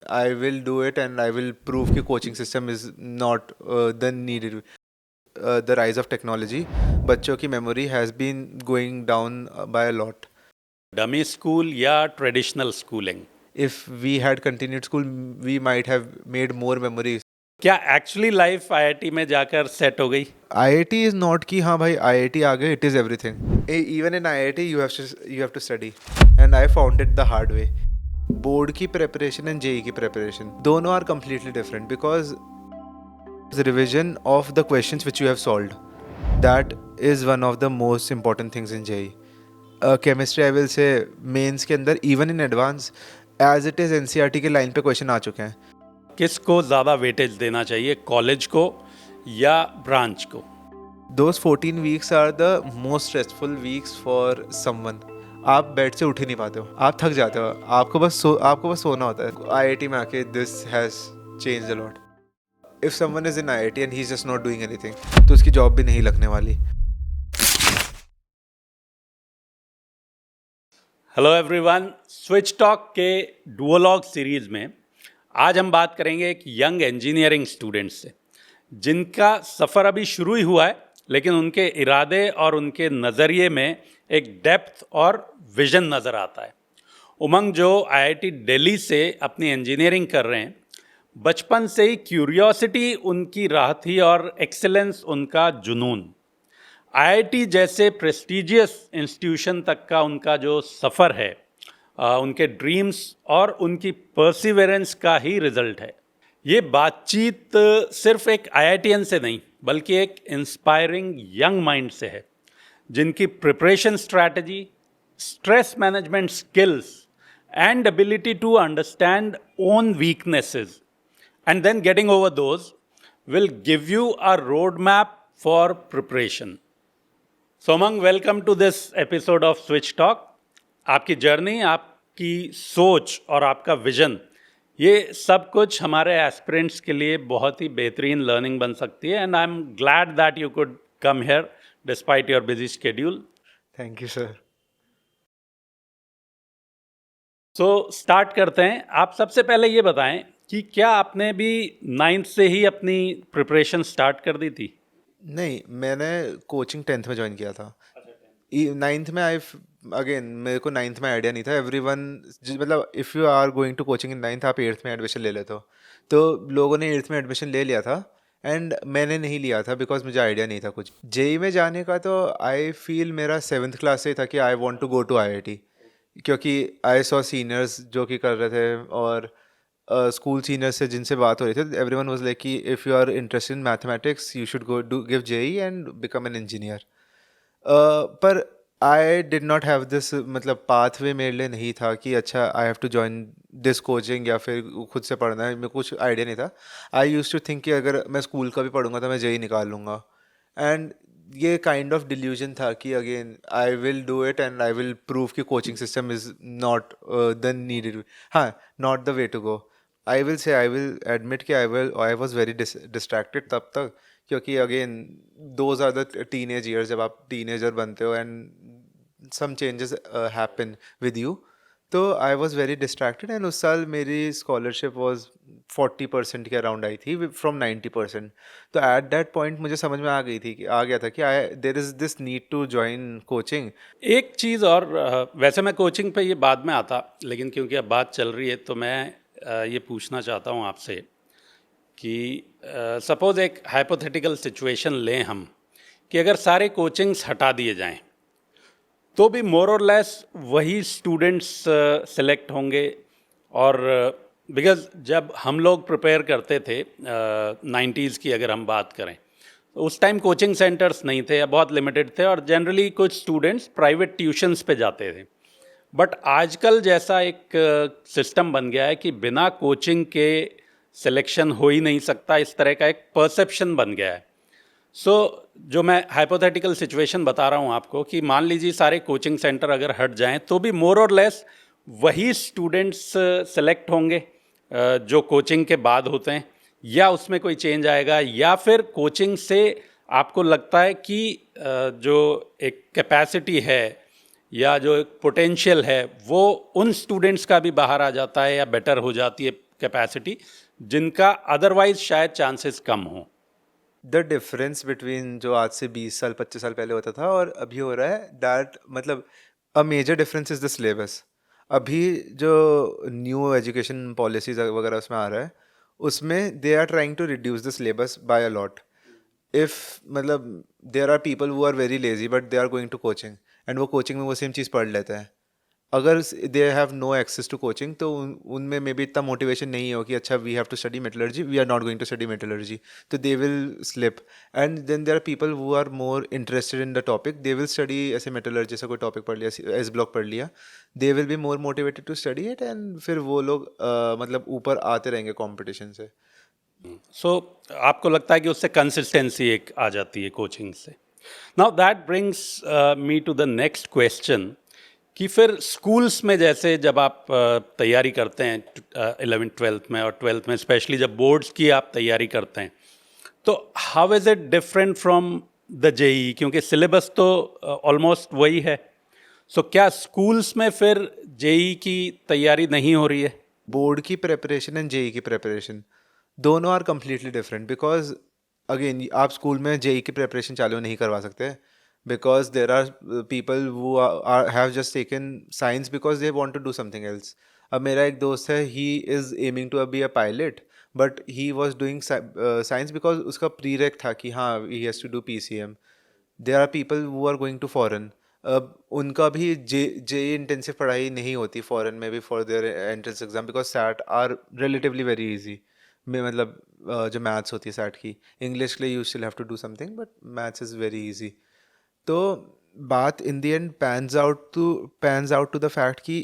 I will do it and I will prove कि coaching system is not the needed. The rise of technology, बच्चों की memory has been going down by a lot. Dummy school या traditional schooling? If we had continued school, we might have made more memories. क्या actually life IIT में जाकर set हो गई? IIT is not कि हाँ भाई IIT आ गए, it is everything. Even in IIT you have to study, and I found it the hard way. Board की प्रेपरेशन एंड जेई की प्रेपरेशन दोनों are completely different because revision of the questions which you have solved, that is one of the most important things in JEE. Chemistry I will say mains के अंदर even in advance as it is NCERT के line पे question आ चुके हैं. किसको ज़्यादा weightage देना चाहिए, कॉलेज को या ब्रांच को? Those 14 weeks are the most stressful weeks for someone. आप बेड से उठ ही नहीं पाते हो, आप थक जाते हो, आपको बस सोना होता है. आईआईटी में आके this has changed a lot. If someone is in IIT and he is just not doing anything, तो उसकी जॉब भी नहीं लगने वाली. हेलो एवरीवन, स्विच टॉक के डुओलॉग सीरीज में आज हम बात करेंगे एक यंग इंजीनियरिंग स्टूडेंट से जिनका सफ़र अभी शुरू ही हुआ है, लेकिन उनके इरादे और उनके नज़रिए में एक डेप्थ और विजन नज़र आता है. उमंग जो आईआईटी दिल्ली से अपनी इंजीनियरिंग कर रहे हैं, बचपन से ही क्यूरियोसिटी उनकी राह थी और एक्सेलेंस उनका जुनून. आईआईटी जैसे प्रेस्टिजियस इंस्टीट्यूशन तक का उनका जो सफ़र है, उनके ड्रीम्स और उनकी परसिवेरेंस का ही रिज़ल्ट है. ये बातचीत सिर्फ एक आईआईटीएन से नहीं, बल्कि एक इंस्पायरिंग यंग माइंड से है, जिनकी preparation strategy, stress management skills and ability to understand own weaknesses and then getting over those will give you a roadmap for preparation. So Umang, welcome to this episode of Switch Talk. आपकी journey, आपकी सोच और आपका vision, ये सब कुछ हमारे aspirants के लिए बहुत ही बेहतरीन लर्निंग बन सकती है. And I am glad that you could come here despite your busy schedule. Thank you sir. So start करते हैं. आप सबसे पहले ये बताएं कि क्या आपने भी 9th से ही अपनी प्रिपरेशन स्टार्ट कर दी थी? नहीं, मैंने कोचिंग 10th में ज्वाइन किया था. 9th में अगेन मेरे को 9th में आइडिया नहीं था. एवरीवन मतलब if you are going to coaching in 9th, आप 8th में एडमिशन ले लेते हो. तो लोगों ने 8th में एडमिशन ले लिया था एंड मैंने नहीं लिया था बिकॉज मुझे आइडिया नहीं था कुछ. जेई में जाने का तो आई फील मेरा 7th क्लास से ही था कि I want to go to IIT, क्योंकि आई सॉ सीनियर्स जो कि कर रहे थे और स्कूल सीनियर्स से जिनसे बात हो रही थी, एवरीवन वाज लाइक कि if you are interested in mathematics you should go do give JEE and become an engineer. पर I did not have this, मतलब पाथवे मेरे लिए नहीं था कि अच्छा I have to join this coaching या फिर खुद से पढ़ना है. मेरे को कुछ आइडिया नहीं था. आई यूज टू थिंक कि अगर मैं स्कूल का भी पढ़ूंगा तो मैं जेई निकाल लूँगा. एंड ये काइंड ऑफ डिल्यूजन था कि again I will do it and I will prove कि coaching system is not the needed, हाँ, not the way to go. I will admit कि आई वॉज वेरी डिस्ट्रैक्टेड तब तक, क्योंकि again those are the teenage years जब आप teenager बनते हो and some changes happen with you. तो I was very distracted and उस साल मेरी स्कॉलरशिप वॉज 40% के अराउंड आई थी फ्रॉम 90%. तो एट दैट पॉइंट मुझे समझ में आ गया था कि there is this need to join coaching. एक चीज़ और, वैसे मैं कोचिंग पे ये बाद में आता, लेकिन क्योंकि अब बात चल रही है तो मैं ये पूछना चाहता हूँ आपसे कि सपोज़ एक हाइपोथेटिकल सिचुएशन लें हम, कि अगर सारे कोचिंग्स हटा दिए जाएं तो भी मोर और लेस वही स्टूडेंट्स सेलेक्ट होंगे. और बिकॉज़ जब हम लोग प्रिपेयर करते थे 90s की अगर हम बात करें, तो उस टाइम कोचिंग सेंटर्स नहीं थे या बहुत लिमिटेड थे और जनरली कुछ स्टूडेंट्स प्राइवेट ट्यूशन्स पे जाते थे. बट आजकल जैसा एक सिस्टम बन गया है कि बिना कोचिंग के सिलेक्शन हो ही नहीं सकता, इस तरह का एक परसेप्शन बन गया है. सो जो मैं हाइपोथेटिकल सिचुएशन बता रहा हूँ आपको, कि मान लीजिए सारे कोचिंग सेंटर अगर हट जाएं तो भी मोर और लेस वही स्टूडेंट्स सेलेक्ट होंगे जो कोचिंग के बाद होते हैं, या उसमें कोई चेंज आएगा, या फिर कोचिंग से आपको लगता है कि जो एक कैपेसिटी है या जो एक पोटेंशियल है वो उन स्टूडेंट्स का भी बाहर आ जाता है या बेटर हो जाती है कैपेसिटी जिनका अदरवाइज शायद चांसेस कम हो? द डिफरेंस बिटवीन जो आज से 20 साल 25 साल पहले होता था और अभी हो रहा है, दैट मतलब a major difference is the syllabus. अभी जो न्यू एजुकेशन पॉलिसीज वगैरह उसमें आ रहा है, उसमें they are trying to reduce the syllabus by a lot. If मतलब there are people who are very lazy but they are going to coaching, and वो coaching में वो सेम चीज़ पढ़ लेते हैं. अगर they have no access to coaching तो उनमें मे बी इतना मोटिवेशन नहीं हो कि अच्छा we have to study metallurgy, we are not going to study metallurgy. तो they will slip. And then there are people who are more interested in the topic, they will study ऐसे metallurgy से कोई topic पढ़ लिया, S block पढ़ लिया, they will be more motivated to study it, and फिर वो लोग मतलब ऊपर आते रहेंगे कॉम्पिटिशन से. सो आपको लगता है कि उससे कंसिस्टेंसी एक आ जाती है कोचिंग से. Now that brings me to the next question कि फिर स्कूल्स में जैसे जब आप तैयारी करते हैं 11th-12th में और 12th में स्पेशली जब बोर्ड्स की आप तैयारी करते हैं, तो how is it different from the JEE, क्योंकि सिलेबस तो ऑलमोस्ट वही है. सो क्या स्कूल्स में फिर जेई की तैयारी नहीं हो रही है? बोर्ड की प्रेपरेशन एंड जेई की प्रेपरेशन दोनों are completely different. Because again आप स्कूल में जेई की प्रेपरेशन चालू नहीं करवा सकते, बिकॉज देर आर पीपल वो have just taken science because they want to do something else. अब मेरा एक दोस्त है, he is aiming to be a pilot, but he was doing science because उसका प्रीरेक था कि हाँ he has to do PCM. There are people who are going to foreign. अब उनका भी जे इंटेंसिव पढ़ाई नहीं होती फॉरेन में भी for their entrance exam, because SAT are relatively very easy. में मतलब जो मैथ्स होती है सैट की, इंग्लिश के लिए you still have to do something, but maths is very easy. तो बात in the end pans out to the fact कि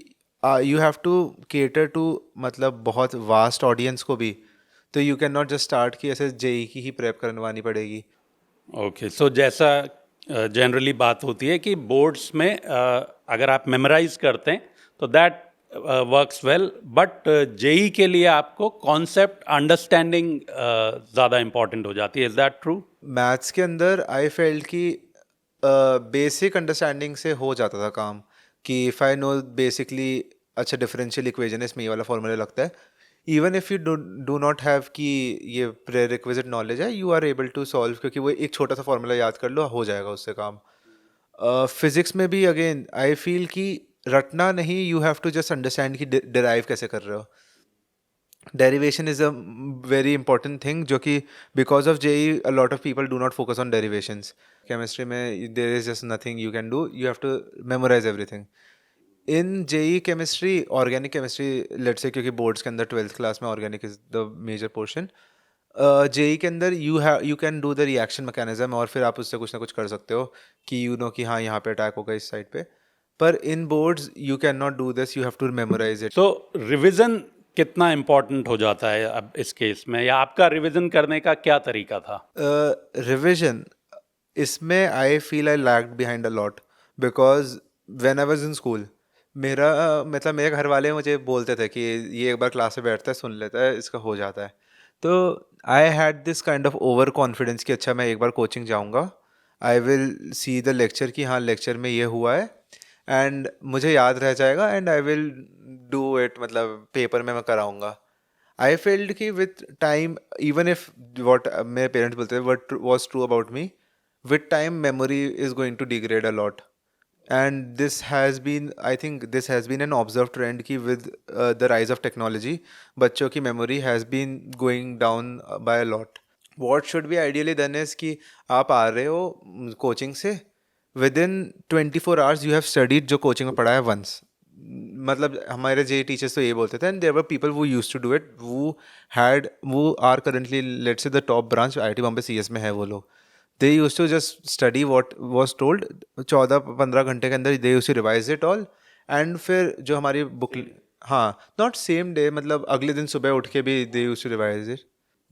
you have to cater to मतलब बहुत वास्ट ऑडियंस को भी. तो you can not just start कि ऐसे जेई की ही प्रेप करवानी पड़ेगी. ओके, सो जैसा जनरली बात होती है कि बोर्ड्स में अगर आप मेमोराइज करते हैं तो that works well, but JEE के लिए आपको कॉन्सेप्ट अंडरस्टैंडिंग ज़्यादा इम्पॉर्टेंट हो जाती है. Is that true? मैथ्स के अंदर आई फेल्ट कि बेसिक अंडरस्टैंडिंग से हो जाता था काम, कि इफ़ आई नो बेसिकली अच्छा डिफरेंशियल इक्वेशन है, इसमें ये वाला फॉर्मूला लगता है, even if you do not have कि ये प्रे रिक्विजिट नॉलेज है, you are able to solve, क्योंकि वो एक छोटा सा फॉर्मूला याद कर लो, हो जाएगा उससे काम. फिजिक्स में भी अगेन आई फील कि रटना नहीं, you have to just understand कि डिराइव कैसे कर रहे हो. Derivation is a very important thing, जो कि because of JEE a lot of people do not focus on derivations. Chemistry में there is just nothing you can do, you have to memorise everything. In JEE chemistry, organic chemistry let's say, क्योंकि boards के अंदर 12th class में organic is the major portion. JEE के अंदर you can do the reaction mechanism, और फिर आप उससे कुछ ना कुछ कर सकते हो कि यू नो कि हाँ यहाँ पे अटैक होगा इस साइड पे. पर in boards you can not do this, you have to memorise it. So revision कितना इम्पोर्टेंट हो जाता है अब इस केस में, या आपका रिविज़न करने का क्या तरीका था? रिविजन इसमें I feel I lagged behind a lot, because when I was in school, मेरा मतलब मेरे घर वाले मुझे बोलते थे कि ये एक बार क्लास में बैठता है, सुन लेता है, इसका हो जाता है. तो I had this kind of over confidence कि अच्छा मैं एक बार कोचिंग जाऊंगा, I will see the lecture कि हाँ लेक्चर में ये हुआ है, एंड मुझे याद रह जाएगा, and I will do it, मतलब पेपर में मैं कराऊंगा. आई फेल्ड कि with time, even if what मेरे पेरेंट्स बोलते थे what was true about me, with time memory is going to degrade a lot. And this has been, I think this has been an observe trend कि with the rise of technology बच्चों की memory has been going down by a lot. What should be ideally done is कि आप आ रहे हो coaching से, with in 24 hours you have studied जो coaching में पढ़ा है वंस. मतलब हमारे जे टीचर्स तो ये बोलते थे, एंड देयर वर पीपल वो यूज्ड टू डू इट, वो are currently let's say the top branch IIT Bombay CS में है वो लोग. They used to just study what was told, 14-15 घंटे के अंदर they used to revise it all. And फिर जो हमारी बुक, हाँ नॉट सेम डे, मतलब अगले दिन सुबह उठ के भी they used to revise it.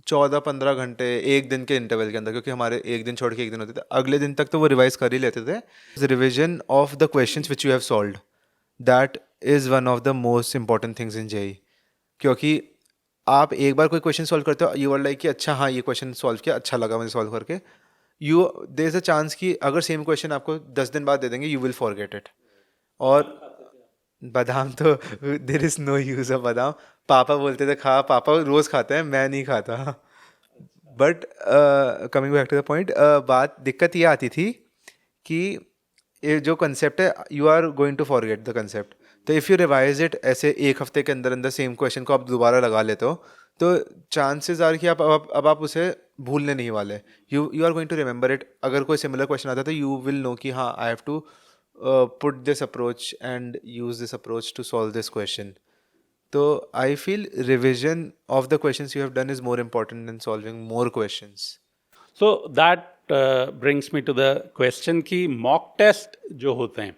14-15 घंटे एक दिन के इंटरवल के अंदर, क्योंकि हमारे एक दिन छोड़ के एक दिन होते थे, अगले दिन तक तो वो रिवाइज कर ही लेते थे. Revision of the questions which you have solved, that is one of the most important things in JEE. क्योंकि आप एक बार कोई क्वेश्चन सॉल्व करते हो, यू आर लाइक कि अच्छा हाँ ये क्वेश्चन सॉल्व किया, अच्छा लगा मुझे सॉल्व करके. You there is a chance कि अगर सेम क्वेश्चन आपको 10 दिन बाद दे देंगे, यू विल फॉरगेट इट. और बादाम तो there is no use of badam, पापा बोलते थे खा, पापा रोज़ खाते हैं, मैं नहीं खाता। But coming back to the point, बात दिक्कत ये आती थी कि ये जो कंसेप्ट है you are going to forget the concept. तो इफ़ यू रिवाइज इट ऐसे एक हफ्ते के अंदर अंदर सेम क्वेश्चन को आप दोबारा लगा लेते हो, तो चांसेस आर कि अब आप उसे भूलने नहीं वाले। You are going to remember it. अगर कोई सिमिलर क्वेश्चन आता है तो यू विल नो कि हाँ, I have to put this approach and use this approach to solve this question. तो I feel revision of the questions you have done is more important than solving more questions. So that brings me to the question कि mock test जो होते हैं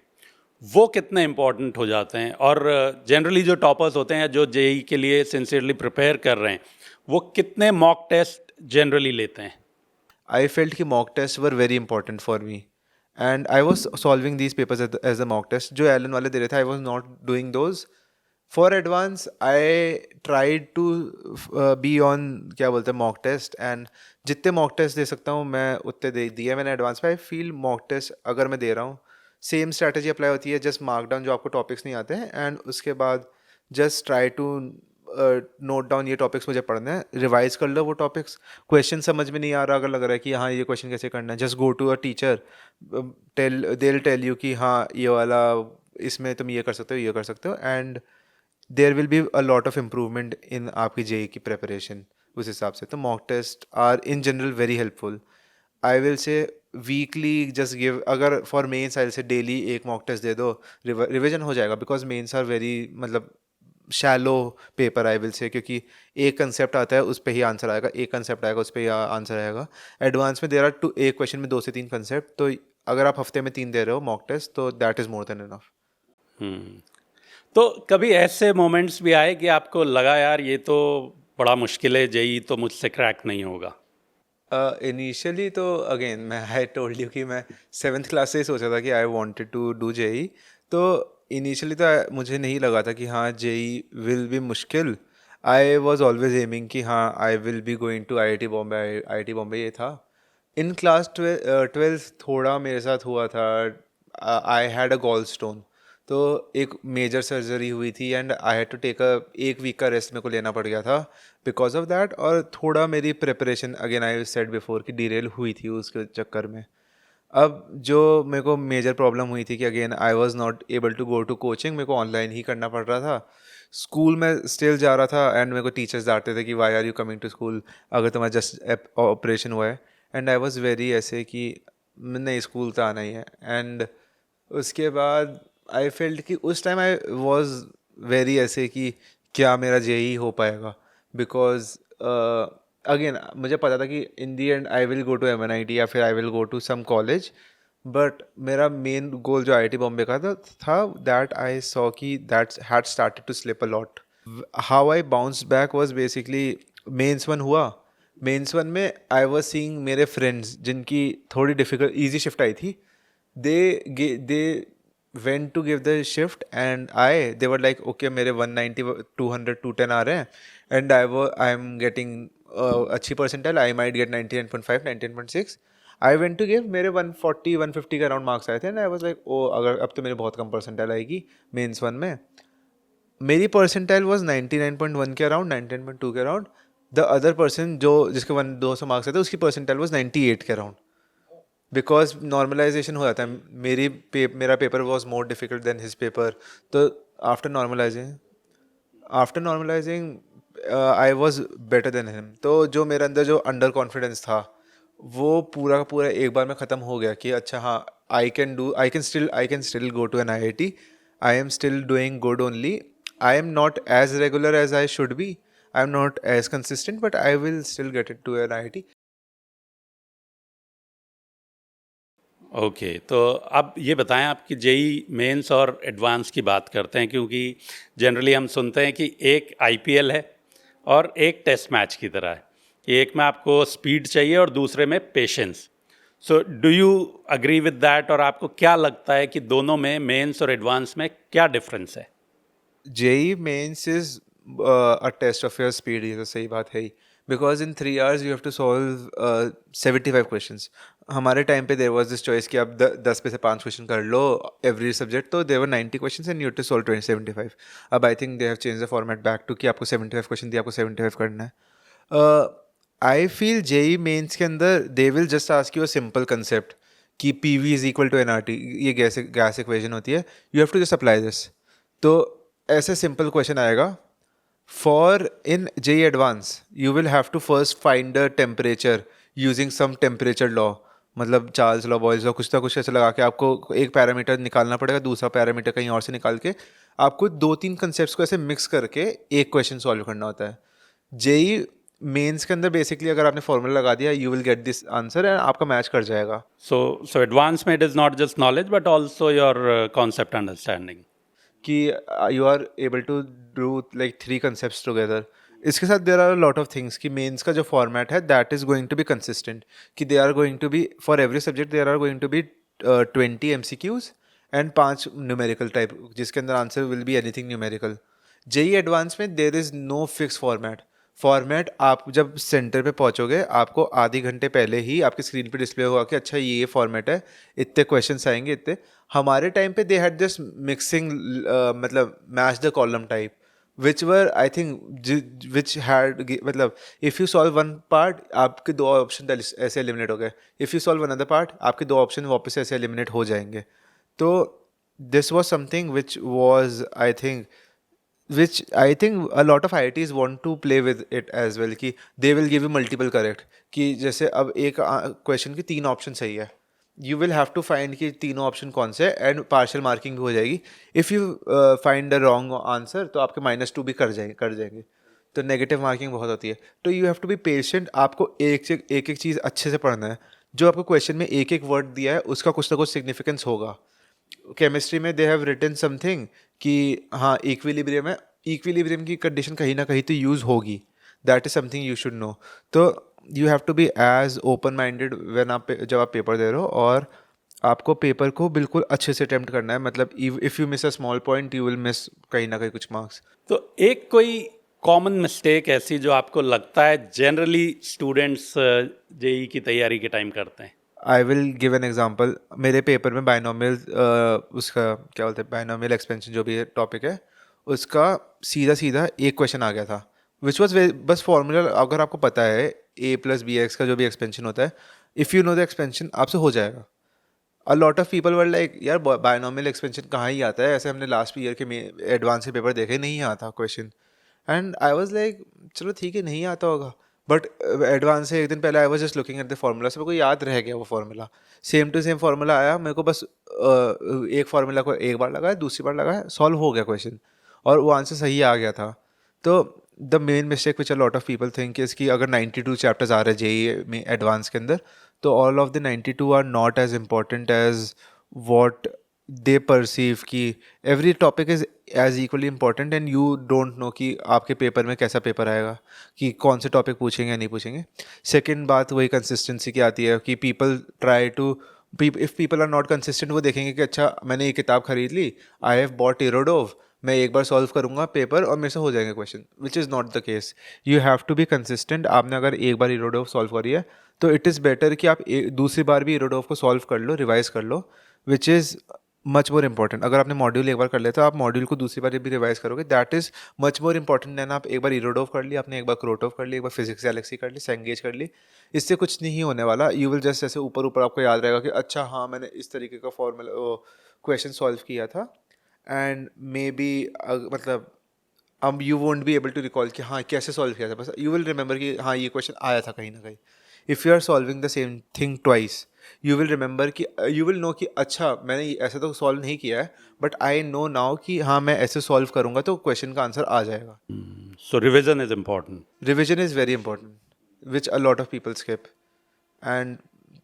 वो कितने important हो जाते हैं, और जनरली जो टॉपर्स होते हैं जो जेई के लिए सिंसियरली प्रिपेयर कर रहे हैं वो कितने मॉक टेस्ट जनरली लेते हैं? I felt कि mock tests were very important for me, and I was solving these papers as a mock test. जो एलन वाले दे रहे थे, I was not doing those. For advance, I tried to be on क्या बोलते हैं mock test, and जितने mock test दे सकता हूँ मैं उतने दे दिए मैंने एडवांस पे। I feel mock test अगर मैं दे रहा हूँ, सेम स्ट्रैटेजी अप्लाई होती है, जस्ट मार्क डाउन जो आपको टॉपिक्स नहीं आते हैं, एंड उसके बाद just try to note down ये टॉपिक्स मुझे पढ़ने हैं, रिवाइज कर लो वो टॉपिक्स। क्वेश्चन समझ में नहीं आ रहा, अगर लग रहा है कि हाँ ये क्वेश्चन कैसे करना है, just go to a teacher, they will tell you कि हाँ ये वाला इसमें तुम ये कर सकते हो, ये कर सकते हो, and there will be a lot of improvement in आपकी जेई की प्रेपरेशन उस हिसाब से। तो mock test are in general very helpful. I will say weekly just give, अगर for mains I will say daily एक मॉक टेस्ट दे दो, रिविजन हो जाएगा, बिकॉज मेंस आर वेरी मतलब shallow paper I will say, क्योंकि एक concept आता है उस पर ही आंसर आएगा, एक कंसेप्ट आएगा उस पर ही आंसर आएगा। एडवांस में देर आर टू, एक क्वेश्चन में 2 से 3 कंसेप्ट, तो अगर आप हफ्ते में 3 दे रहे हो मॉक टेस्ट तो that is more than enough. तो कभी ऐसे मोमेंट्स भी आए कि आपको लगा यार ये तो बड़ा मुश्किल है, जेई तो मुझसे क्रैक नहीं होगा? इनिशियली तो अगेन मैं आई टोल्ड यू कि मैं 7th क्लास से ही सोचा था कि I wanted to do JEE. तो इनिशियली तो मुझे नहीं लगा था कि हाँ जेई विल बी मुश्किल। आई वॉज ऑलवेज एमिंग कि हाँ I will be going to IIT Bombay, IIT Bombay ये था। इन क्लास 12th थोड़ा मेरे साथ हुआ था, I had a gallstone, तो एक मेजर सर्जरी हुई थी and I had to take एक वीक का रेस्ट मेरे को लेना पड़ गया था बिकॉज ऑफ दैट। और थोड़ा मेरी preparation again I said before कि डीरेल हुई थी उसके चक्कर में। अब जो मेरे को मेजर प्रॉब्लम हुई थी कि again I was not able to go to coaching, मेरे को ऑनलाइन ही करना पड़ रहा था। स्कूल में स्टिल जा रहा था एंड मेरे को टीचर्स डांटते थे कि why are you coming to school अगर तुम्हारा जस्ट ऑपरेशन हुआ है। एंड आई वॉज वेरी ऐसे कि नहीं स्कूल तो आना ही है। एंड उसके बाद आई फेल्ट कि उस टाइम आई वॉज वेरी ऐसे कि क्या मेरा जेई हो पाएगा, बिकॉज अगेन मुझे पता था कि in the end I will go to MNIT या फिर I will go to some college. But मेरा मेन गोल जो IIT बॉम्बे का था दैट आई सॉ कि that had started to slip a lot. How I bounce back was basically mains one हुआ। Mains one में I was seeing मेरे friends जिनकी थोड़ी डिफिकल्ट ईजी शिफ्ट आई थी, they went to give the shift and they were like okay मेरे 190 200 210 आ रहे हैं and I'm getting अच्छी percentile, I might get 99.5 99.6। I went to give, मेरे 140 150 के अराउंड मार्क्स आए थे and I was like ओ अगर अब तो मेरे बहुत कम परसेंटाइल आएगी मेंस वन में। मेरी परसेंटाइल वॉज 99.1 के अराउंड 99.2 के अराउंड। द अदर पर्सन जो जिसके 200 मार्क्स आए थे उसकी परसेंटाइल वॉज 98 के अराउंड, बिकॉज नॉर्मलाइजेशन हो जाता है। मेरा paper was more difficult than his paper. तो after normalizing I was better than him. तो जो मेरे अंदर जो अंडर कॉन्फिडेंस था वो पूरा का पूरा एक बार में ख़त्म हो गया कि अच्छा हाँ I can still go to an IIT। I am still doing good only. I am not as regular as I should be, I am not as consistent, but I will still get it to an IIT। Okay तो अब ये बताएं आपकी JEE mains और advance की बात करते हैं, क्योंकि जनरली हम सुनते हैं कि एक IPL है और एक टेस्ट मैच की तरह है कि एक में आपको स्पीड चाहिए और दूसरे में patience. So do you agree with that, और आपको क्या लगता है कि दोनों में मेंस और एडवांस में क्या डिफरेंस है? JEE mains is a test of your speed, ये तो सही बात है ही, because in 3 hours you have to solve 75 questions। हमारे टाइम पे देयर वाज दिस चॉइस कि आप 10 पे से 5 क्वेश्चन कर लो एवरी सब्जेक्ट, तो there were 90 questions and you have to solve 75। अब I think they have change the format back to कि आपको 75 क्वेश्चन दिए, आपको 75 करना है। आई फील जेई मेंस के अंदर they will just ask you a simple concept कि P V is equal to N R T, ये गैस इक्वेशन होती है, you have to just apply this. तो ऐसे सिंपल क्वेश्चन आएगा। For in JEE Advance, you will have to first find the temperature using some temperature law, मतलब Charles law, Boyle's law, कुछ ना कुछ ऐसे लगा के आपको एक पैरामीटर निकालना पड़ेगा, दूसरा पैरामीटर कहीं और से निकाल के आपको 2-3 कंसेप्ट्स को ऐसे मिक्स करके एक क्वेश्चन सॉल्व करना होता है। जेई मेंस के अंदर बेसिकली अगर आपने फॉर्मूला लगा दिया, you will get this answer and आपका मैच कर जाएगा। So advancement is not just knowledge, but also your concept understanding. कि you are able to do like 3 concepts together. इसके साथ there are a lot of things कि mains का जो format है that is going to be consistent, कि they are going to be for every subject there are going to be 20 MCQs and 5 numerical type, जिसके अंदर answer will be anything numerical. JEE advance में there is no fix format आप जब centre पे पहुंचोगे आपको आधे घंटे पहले ही आपकी स्क्रीन पे डिस्प्ले होगा कि अच्छा ये फॉर्मेट है, इतने क्वेश्चंस आएंगे इतने। हमारे टाइम पे दे हैड दिस मिक्सिंग, मतलब match the column type, which were I think which had मतलब if you solve one part आपके 2 ऑप्शन ऐसे एलिमिनेट हो गए, if you solve another part आपके 2 ऑप्शन वापस से ऐसे एलिमिनेट हो जाएंगे। तो this was something which was I think which I think a lot of IITs want to play with it as well, कि they will give you multiple correct, कि जैसे अब एक क्वेश्चन की 3 ऑप्शन सही है, you will have to find कि तीनों ऑप्शन कौन से एंड पार्शियल मार्किंग भी हो जाएगी। If you find the wrong answer तो आपके -2 भी कर जाएंगे, तो नेगेटिव मार्किंग बहुत होती है। तो you have to be patient, आपको एक चीज़ अच्छे से पढ़ना है। जो आपको क्वेश्चन में एक वर्ड दिया है उसका कुछ ना कुछ सिग्निफिकेंस होगा। केमिस्ट्री में दे हैव रिटन समथिंग कि हाँ इक्विलिब्रियम है, इक्विलिब्रियम की कंडीशन कहीं ना कहीं तो यूज़ होगी, that is something you should know. तो you have to be as open minded when आप जब आप पेपर दे रहे हो, और आपको पेपर को बिल्कुल अच्छे से अटेम्प्ट करना है। मतलब if you miss a small point you will miss कहीं ना कहीं कुछ मार्क्स। तो एक कोई कॉमन मिस्टेक ऐसी जो आपको लगता है जनरली स्टूडेंट्स जेई की तैयारी के टाइम करते हैं? I will give an example. मेरे पेपर में बाइनोमियल, उसका क्या बोलते हैं, बाइनोमियल एक्सपेंशन जो भी टॉपिक है उसका सीधा एक क्वेश्चन आ गया था, विच वॉज बस फॉर्मूला अगर आपको पता है a+bx का जो भी एक्सपेंशन होता है, if you know the expansion आपसे हो जाएगा। अ lot of people were like यार बाइनोमियल एक्सपेंशन कहाँ ही आता है, ऐसे हमने लास्ट ईयर के एडवांस के पेपर देखे, नहीं आता question. And I was like चलो ठीक है नहीं आता होगा, बट एडवांस से एक दिन पहले I was just looking at the formula, से मेरे को याद रह गया वो formula, same to same formula आया मेरे को, बस एक फार्मूला को एक बार लगाया, दूसरी बार लगाया, सॉल्व हो गया क्वेश्चन और वो आंसर सही आ गया था। तो the main mistake which a lot of people think is कि अगर 92 चैप्टर्स आ रहे हैं जेई में एडवांस के अंदर, तो all of the 92 are not as important as what they perceive, कि every topic is as equally important and you don't know कि आपके पेपर में कैसा पेपर आएगा, कि कौन से टॉपिक पूछेंगे या नहीं पूछेंगे। सेकेंड बात वही कंसिस्टेंसी की आती है कि people try to, if people are not consistent, वो देखेंगे कि अच्छा मैंने ये किताब खरीद ली, आई हैव बॉट इरोडोव, मैं एक बार सॉल्व करूंगा पेपर और मेरे से हो जाएंगे question, which is not the case. You have to be consistent. आपने अगर एक बार इरोडोव सॉल्व करी है तो इट इज़ बेटर कि आप दूसरी बार भी इरोडोव को सॉल्व कर लो, रिवाइज कर लो, which is much more important. अगर आपने मॉड्यूल एक बार कर लिया तो आप मॉड्यूल को दूसरी बार भी रिवाइज करोगे, that is much more important than आप एक बार इरोडोव कर ली, आपने एक बार क्रोटोव कर ली, एक बार फिजिक्स गैलेक्सी कर ली, सेंगेज कर ली, इससे कुछ नहीं होने वाला। यू विल जस्ट ऐसे ऊपर ऊपर आपको याद रहेगा कि अच्छा हाँ मैंने इस तरीके का फॉर्मूला क्वेश्चन सॉल्व किया था, एंड मे बी मतलब अब you won't be able to recall कि हाँ कैसे सॉल्व किया था, बस यू विल रिमेंबर कि हाँ ये क्वेश्चन आया था कहीं ना कहीं। If you are solving the same thing twice, you will remember कि यू विल नो कि अच्छा मैंने ऐसे तो सॉल्व नहीं किया है, बट आई नो नाउ कि हाँ मैं ऐसे सॉल्व करूँगा तो क्वेश्चन का आंसर आ जाएगा। So revision is important. Revision is very important, which a lot of people skip. And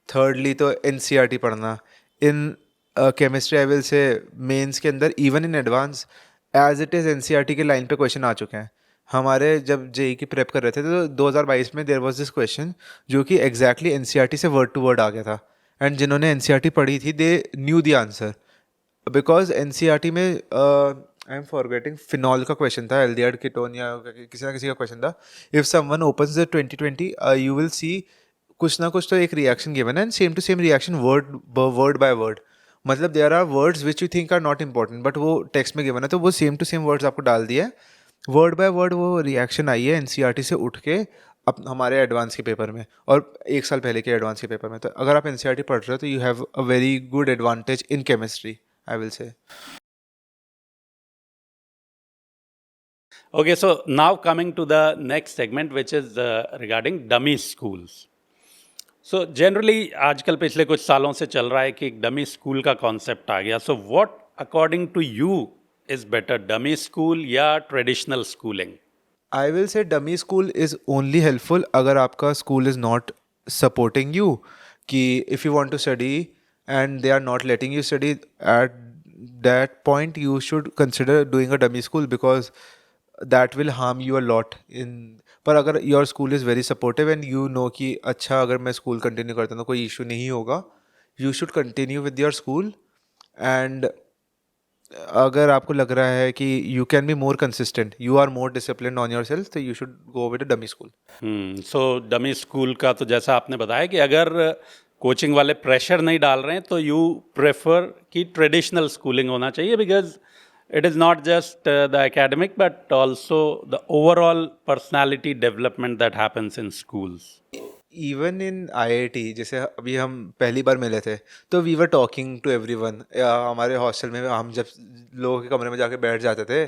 thirdly तो NCERT पढ़ना। In chemistry I will say mains के अंदर even in advance as it is NCERT के line पे question आ चुके हैं। हमारे जब जेई की प्रेप कर रहे थे तो 2022 में देयर वाज दिस क्वेश्चन जो कि एग्जैक्टली NCERT से वर्ड टू वर्ड आ गया था, एंड जिन्होंने NCERT पढ़ी थी they knew the answer, because NCERT में आई एम फॉरगेटिंग फिनॉल का क्वेश्चन था, एल्डिहाइड कीटोन या किसी ना किसी का क्वेश्चन था। If someone opens the 2020 you will see कुछ ना कुछ तो एक रिएक्शन गिवन है, and same to same reaction word by word. मतलब there are words which you think are not important but वो टेक्स्ट में गिवन है, तो वो सेम टू सेम वर्ड्स आपको डाल दिया है. वर्ड बाय वर्ड वो रिएक्शन आई है एनसीईआरटी से उठ के अब हमारे एडवांस के पेपर में, और एक साल पहले के एडवांस के पेपर में. तो अगर आप एनसीईआरटी पढ़ रहे हो तो you have a very good advantage in chemistry, I will से. Okay, so now coming to the next segment, which is regarding dummy schools. So generally आजकल पिछले कुछ सालों से चल रहा है कि डमी स्कूल का कॉन्सेप्ट आ गया. So what according to you is better, dummy school या traditional schooling? I will say dummy school is only helpful अगर आपका school is not supporting you, कि if you want to study and they are not letting you study, at that point you should consider doing a dummy school, because that will harm you a lot in. पर अगर your school is very supportive and you know कि अच्छा अगर मैं school continue करता हूँ तो कोई issue नहीं होगा, you should continue with your school. And अगर आपको लग रहा है कि you can be more consistent, you are more discipline on yourself, तो you should go with dummy school. So dummy school का तो जैसा आपने बताया कि अगर कोचिंग वाले प्रेशर नहीं डाल रहे हैं तो यू प्रेफर कि ट्रेडिशनल स्कूलिंग होना चाहिए, because it is not just the academic but also the overall personality development that happens in schools. Even in IIT, जैसे अभी हम पहली बार मिले थे तो we were talking to everyone. हमारे हॉस्टल में हम जब लोगों के कमरे में जाके बैठ जाते थे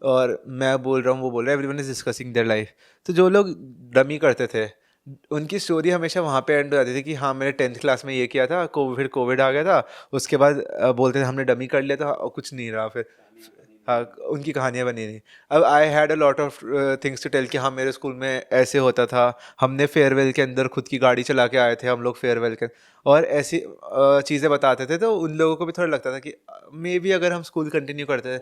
और मैं बोल रहा हूँ वो बोल रहा है, everyone is discussing their life. तो जो लोग डमी करते थे उनकी स्टोरी हमेशा वहाँ पे एंड हो जाती थी कि हाँ मैंने 10th क्लास में ये किया था, फिर कोविड आ गया था, उसके बाद बोलते थे हमने डमी कर लिया था और कुछ नहीं रहा फिर. हाँ, उनकी कहानियाँ बनी नहीं. अब I had a lot of things to tell कि हाँ मेरे स्कूल में ऐसे होता था, हमने फेयरवेल के अंदर खुद की गाड़ी चला के आए थे हम लोग फेयरवेल के, और ऐसी चीज़ें बताते थे. तो उन लोगों को भी थोड़ा लगता था कि मे बी अगर हम स्कूल कंटिन्यू करते,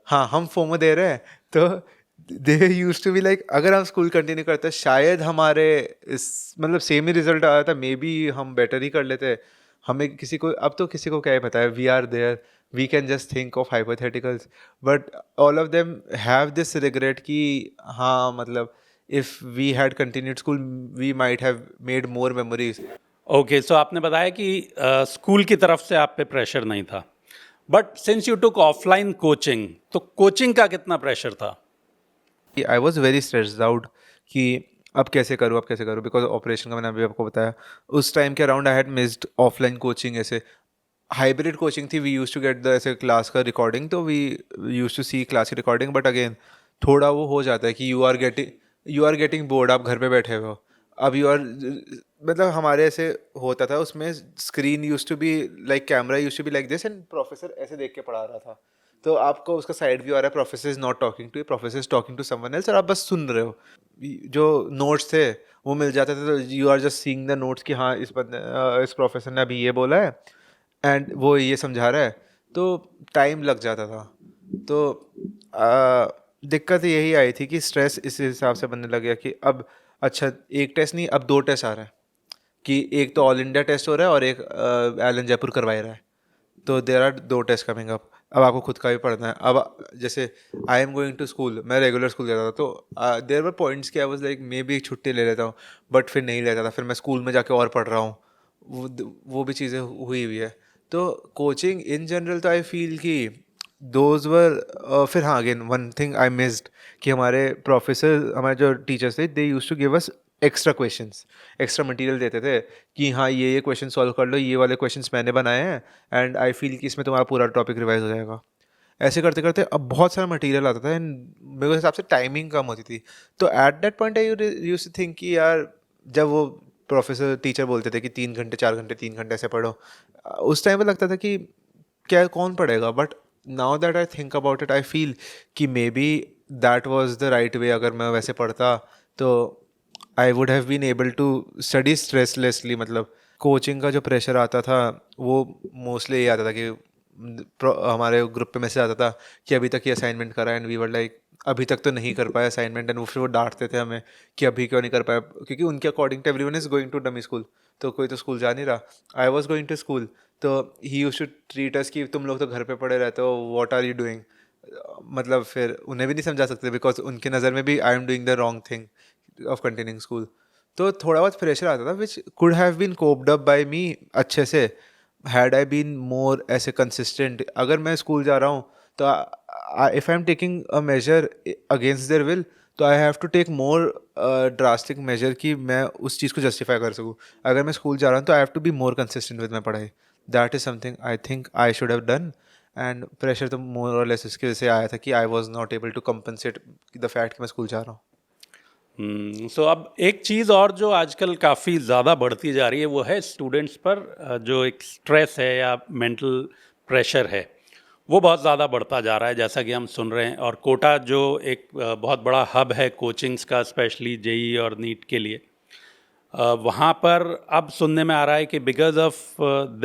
हाँ हम फोमो दे रहे हैं, तो दे यूज टू बी लाइक अगर हम स्कूल कंटिन्यू करते शायद हमारे इस मतलब सेम ही रिजल्ट आया था, मे बी हम बेटर ही कर लेते. हमें किसी को अब तो किसी को क्या ही पता है, we are there, we can just think of hypotheticals, but all of them have this regret कि हाँ मतलब if we had continued school we might have made more memories. Okay, so आपने बताया कि स्कूल की तरफ से आप पे प्रेशर नहीं था, but since you took offline coaching, तो कोचिंग का कितना प्रेशर था? I was very stressed out कि अब कैसे करूँ बिकॉज ऑपरेशन का मैंने अभी आपको बताया. उस टाइम के around I had missed offline coaching. ऐसे हाइब्रिड कोचिंग थी, we use to get the ऐसे क्लास का रिकॉर्डिंग, तो we use to see class की रिकॉर्डिंग. बट अगेन थोड़ा वो हो जाता है कि यू आर गेटिंग बोर्ड, आप घर पे बैठे हुए हो. अब यू आर मतलब हमारे ऐसे होता था उसमें screen use to be like camera use to be like this and professor ऐसे देख के पढ़ा रहा था. तो आपको उसका साइड व्यू आ रहा है, professor is not talking to you, professor is talking to someone else, और आप बस सुन रहे हो. जो नोट्स थे वो मिल जाते थे, तो you are just seeing the notes कि हाँ इस प्रोफेसर ने अभी ये बोला है एंड वो ये समझा रहा है, तो टाइम लग जाता था. तो दिक्कत यही आई थी कि स्ट्रेस इस हिसाब से बनने लग गया कि अब अच्छा एक टेस्ट नहीं, अब 2 टेस्ट आ रहे हैं, कि एक तो ऑल इंडिया टेस्ट हो रहा है और एक एलन जयपुर करवाई रहा है. तो there are 2 test coming up. अब आपको खुद का भी पढ़ना है. अब जैसे I am going to school, मैं रेगुलर स्कूल जाता था, तो देर वर पॉइंट्स कि I was like maybe एक छुट्टी ले लेता हूँ, बट फिर नहीं लेता था, फिर मैं स्कूल में जाके और पढ़ रहा हूँ. वो भी चीज़ें हुई है. तो कोचिंग इन जनरल तो आई फील कि दोज वर फिर हाँ again one thing I missed कि हमारे प्रोफेसर, हमारे जो टीचर्स थे, they used to give us extra questions, extra material देते थे कि हाँ ये क्वेश्चन सॉल्व कर लो, ये वाले क्वेश्चंस मैंने बनाए हैं एंड आई फील कि इसमें तुम्हारा पूरा टॉपिक रिवाइज हो जाएगा. ऐसे करते करते अब बहुत सारा मटेरियल आता था एंड मेरे हिसाब से टाइमिंग कम होती थी. तो at that point I used to think कि यार जब वो प्रोफेसर टीचर बोलते थे कि 3 घंटे 4 घंटे 3 घंटे ऐसे पढ़ो, उस टाइम पे लगता था कि क्या कौन पढ़ेगा. But now that I think about it I feel कि maybe that was the right way. अगर मैं वैसे पढ़ता तो I would have been able to study stresslessly. मतलब कोचिंग का जो प्रेशर आता था वो मोस्टली ये आता था कि हमारे ग्रुप पे मैसेज आता था कि अभी तक ये असाइनमेंट करा एंड वी वर लाइक अभी तक तो नहीं कर पाया असाइनमेंट, एंड फिर वो डांटते थे हमें कि अभी क्यों नहीं कर पाया, क्योंकि उनके according to everyone is going to dummy school, तो कोई तो स्कूल जा नहीं रहा. I was going to school, तो he used to treat us कि तुम लोग तो घर पे पड़े रहते हो, व्हाट आर यू डूइंग. मतलब फिर उन्हें भी नहीं समझा सकते बिकॉज उनकी नज़र में भी I am doing the wrong thing of continuing school. तो थोड़ा बहुत प्रेशर आता था which could have been coped up by me अच्छे से, हैड आई बीन मोर ऐसे कंसिस्टेंट. अगर मैं स्कूल जा रहा हूँ तो if I am taking a measure against their will, तो I have to take more drastic measure कि मैं उस चीज़ को जस्टिफाई कर सकूँ. अगर मैं स्कूल जा रहा हूँ तो I have to be more consistent with my पढ़ाई. That is something I think I should have done. And pressure तो मोर और लेस इसकी वजह से आया था कि I was not able to compensate the fact कि मैं स्कूल जा रहा हूँ. सो अब एक चीज़ और जो आजकल काफ़ी ज़्यादा बढ़ती जा रही है वो है स्टूडेंट्स पर जो एक स्ट्रेस है या मेंटल प्रेशर है वो बहुत ज़्यादा बढ़ता जा रहा है, जैसा कि हम सुन रहे हैं. और कोटा जो एक बहुत बड़ा हब है कोचिंग्स का, स्पेशली जेई और नीट के लिए, वहाँ पर अब सुनने में आ रहा है कि बिकॉज ऑफ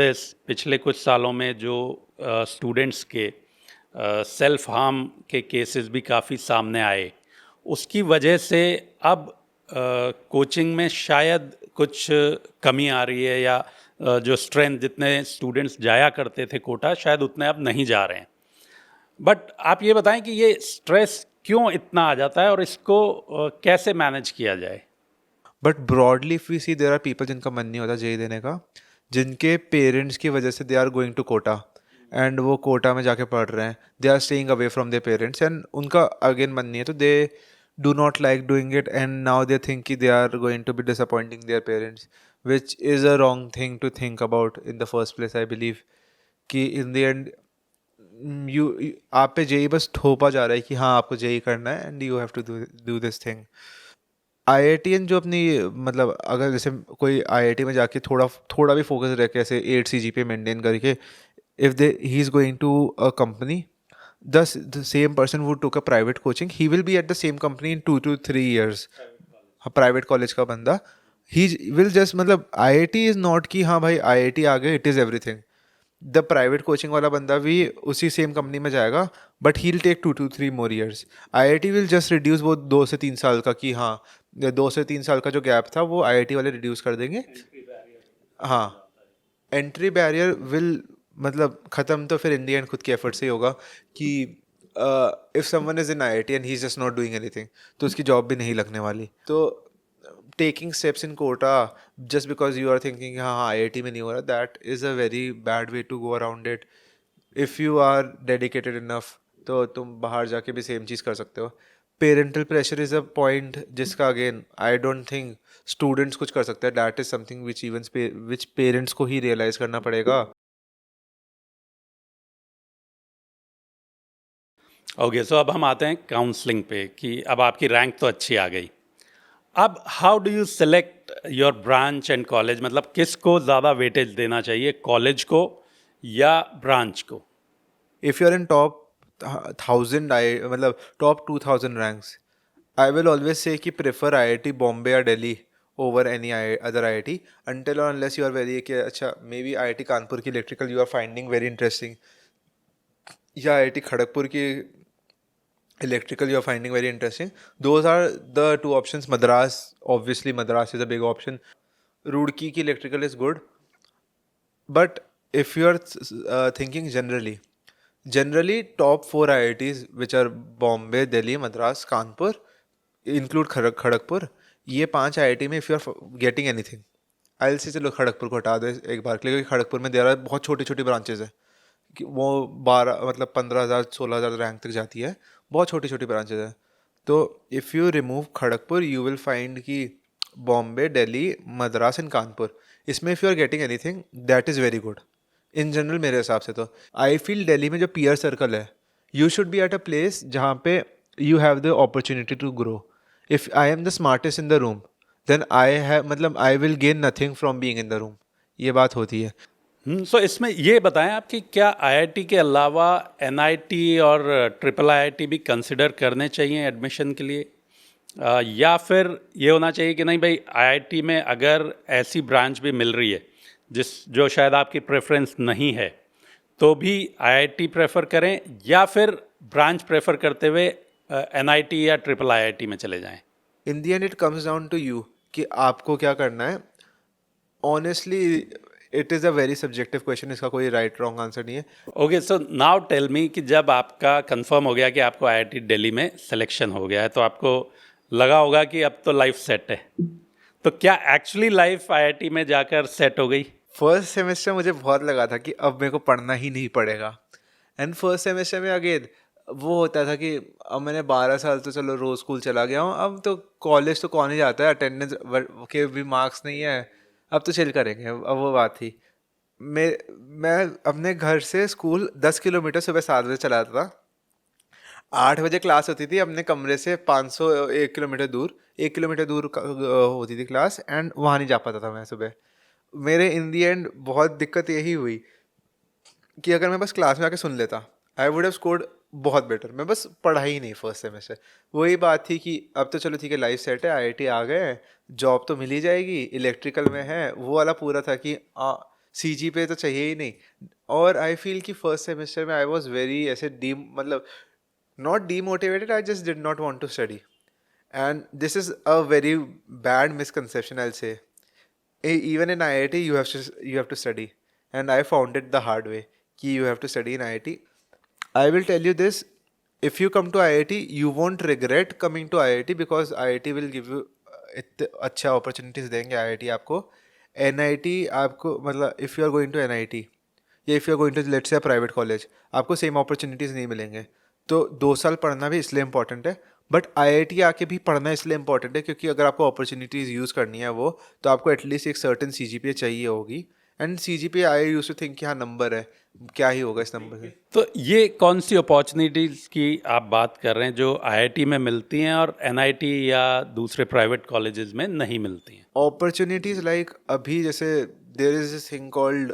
दिस पिछले कुछ सालों में जो स्टूडेंट्स के सेल्फ हार्म के केसेस भी काफ़ी सामने आए, उसकी वजह से अब कोचिंग में शायद कुछ कमी आ रही है, या जो स्ट्रेंथ जितने स्टूडेंट्स जाया करते थे कोटा शायद उतने अब नहीं जा रहे हैं. बट आप ये बताएं कि ये स्ट्रेस क्यों इतना आ जाता है और इसको कैसे मैनेज किया जाए. But broadly if we see there are people जिनका मन नहीं होता जेई देने का, जिनके पेरेंट्स की वजह से they are going to Kota and वो कोटा में जाके पढ़ रहे हैं, they are staying away from their parents and उनका अगेन मन नहीं है, तो they do not like doing it and now they think कि they are going to be disappointing their parents, which is a wrong thing to think about in the first place. I believe कि in the and you आप पे JEE बस थोपा जा रहा है कि हाँ आपको जेई करना है and you have to do this thing. IITian जो अपनी मतलब अगर जैसे कोई आईआईटी में जाके थोड़ा थोड़ा भी फोकस रखे ऐसे 8 सीजीपीए मेंटेन करके, if they he is going to a company, the same person who took a private coaching he will be at the same company in 2 to 3 years. Private college का बंदा he will just मतलब IIT is not कि हाँ भाई IIT आ गए it is everything. The private coaching वाला बंदा भी उसी सेम कंपनी में जाएगा but he will take 2 to 3 more years. IIT will just reduce वो 2 से 3 साल का कि हाँ 2 से 3 साल का जो गैप था वो आईआईटी वाले रिड्यूस कर देंगे. हाँ, एंट्री बैरियर विल मतलब ख़त्म तो फिर इन दी एंड खुद के एफर्ट से ही होगा कि if someone is in IIT and he is just not doing anything तो उसकी जॉब भी नहीं लगने वाली. तो taking steps in quota just because you are thinking हाँ IIT में नहीं हो रहा, that is a very bad way to go around it. If you are dedicated enough तो तुम बाहर जाके भी सेम चीज़ कर सकते हो. Parental pressure is a point जिसका again I don't think students कुछ कर सकते हैं. That is something which even which parents को ही रियलाइज़ करना पड़ेगा. ओके, सो अब हम आते हैं काउंसलिंग पे कि अब आपकी रैंक तो अच्छी आ गई. अब how do you select your branch and college, मतलब किसको ज़्यादा वेटेज देना चाहिए, कॉलेज को या ब्रांच को? If you're in top 1000 I मतलब top 2000 ranks, I will always say कि prefer IIT Bombay or Delhi over any other IIT until or unless you are very कि अच्छा maybe IIT कानपुर की electrical you are finding very interesting या IIT Kharagpur की electrical you are finding very interesting. Those are the two options. Madras, obviously Madras is a big option. Roorkee की electrical is good. But if you are thinking generally top 4 IITs which are Bombay, Delhi, Madras, Kanpur, include Kharagpur, ये 5 IIT में if you are getting anything, I'll say चलो खड़गपुर को हटा दे एक बार के लिए, क्योंकि खड़गपुर में देर बहुत छोटी छोटी ब्रांचेज है कि वो 12 मतलब 15,000 16,000 रैंक तक जाती है, बहुत छोटी छोटी ब्रांचेज है. तो if you remove Kharagpur you will find कि बॉम्बे, दिल्ली, मद्रास एंड कानपुर, इसमें if you are getting anything that is very good in general. मेरे हिसाब से तो आई फील दिल्ली में जो पीयर सर्कल है, you should be at a place जहाँ पे you have the opportunity to grow. If I am the smartest in the room then I have मतलब I will gain nothing from being in the room. ये बात होती है. सो इसमें ये बताएं आप कि क्या आईआईटी के अलावा एनआईटी और ट्रिपल आईआईटी भी कंसिडर करने चाहिए एडमिशन के लिए, या फिर ये होना चाहिए कि नहीं भाई आईआईटी में अगर ऐसी ब्रांच भी मिल रही है जो शायद आपकी प्रेफरेंस नहीं है तो भी आईआईटी प्रेफर करें, या फिर ब्रांच प्रेफर करते हुए एनआईटी या ट्रिपल आईआईटी में चले जाएं? In the end it comes down to you कि आपको क्या करना है. Honestly it is a very subjective question, इसका कोई राइट रॉन्ग आंसर नहीं है. Okay, so now tell me कि जब आपका कंफर्म हो गया कि आपको आईआईटी दिल्ली में सिलेक्शन हो गया है तो आपको लगा होगा कि अब तो लाइफ सेट है, तो क्या एक्चुअली लाइफ आईआईटी में जाकर सेट हो गई? फर्स्ट सेमेस्टर मुझे बहुत लगा था कि अब मेरे को पढ़ना ही नहीं पड़ेगा। एंड फर्स्ट सेमेस्टर में अगेन वो होता था कि अब मैंने 12 साल तो चलो रोज स्कूल चला गया हूँ, अब तो कॉलेज तो कौन ही जाता है, अटेंडेंस के भी मार्क्स नहीं है, अब तो चिल करेंगे। अब वो बात थी। मैं मैं अपने घर से स्कूल 10 किलोमीटर सुबह 7 बजे चला जाता था। 8 बजे क्लास होती थी, अपने कमरे से 1 किलोमीटर दूर, 1 किलोमीटर दूर होती थी क्लास, एंड वहाँ नहीं जा पाता था मैं सुबह। मेरे इन दी एंड बहुत दिक्कत यही हुई कि अगर मैं बस क्लास में आके सुन लेता, आई वुड हैव स्कोर्ड बहुत बेटर। मैं बस पढ़ा ही नहीं फर्स्ट सेमेस्टर। वही बात थी कि अब तो चलो ठीक है, लाइफ सेट है, आईआईटी आ गए हैं, जॉब तो मिल ही जाएगी, इलेक्ट्रिकल में है, वो वाला पूरा था कि सीजी पे तो चाहिए ही नहीं। और आई फील कि फर्स्ट सेमेस्टर में आई वॉज वेरी ऐसे डी मतलब not demotivated, I just did not want to study. And this is a very bad misconception, I'll say. Even in IIT you have to study, and I found it the hard way कि you have to study in IIT. I will tell you this: if you come to IIT you won't regret coming to IIT, because IIT will give you अच्छा opportunities देंगे IIT आपको। NIT आपको मतलब if you are going to NIT या if you are going to let's say private college, आपको same opportunities नहीं मिलेंगे। तो 2 साल पढ़ना भी इसलिए इंपॉर्टेंट है, बट आईआईटी आके भी पढ़ना इसलिए इंपॉर्टेंट है क्योंकि अगर आपको अपॉर्चुनिटीज़ यूज़ करनी है वो, तो आपको एटलीस्ट एक सर्टन सीजीपीए चाहिए होगी। And CGPA I use to think कि हाँ नंबर है, क्या ही होगा इस नंबर से। तो ये कौन सी अपॉर्चुनिटीज़ की आप बात कर रहे हैं जो आईआईटी में मिलती हैं और एनआईटी या दूसरे प्राइवेट कॉलेजेस में नहीं मिलती हैं? अपॉर्चुनिटीज़ लाइक अभी जैसे there is this thing called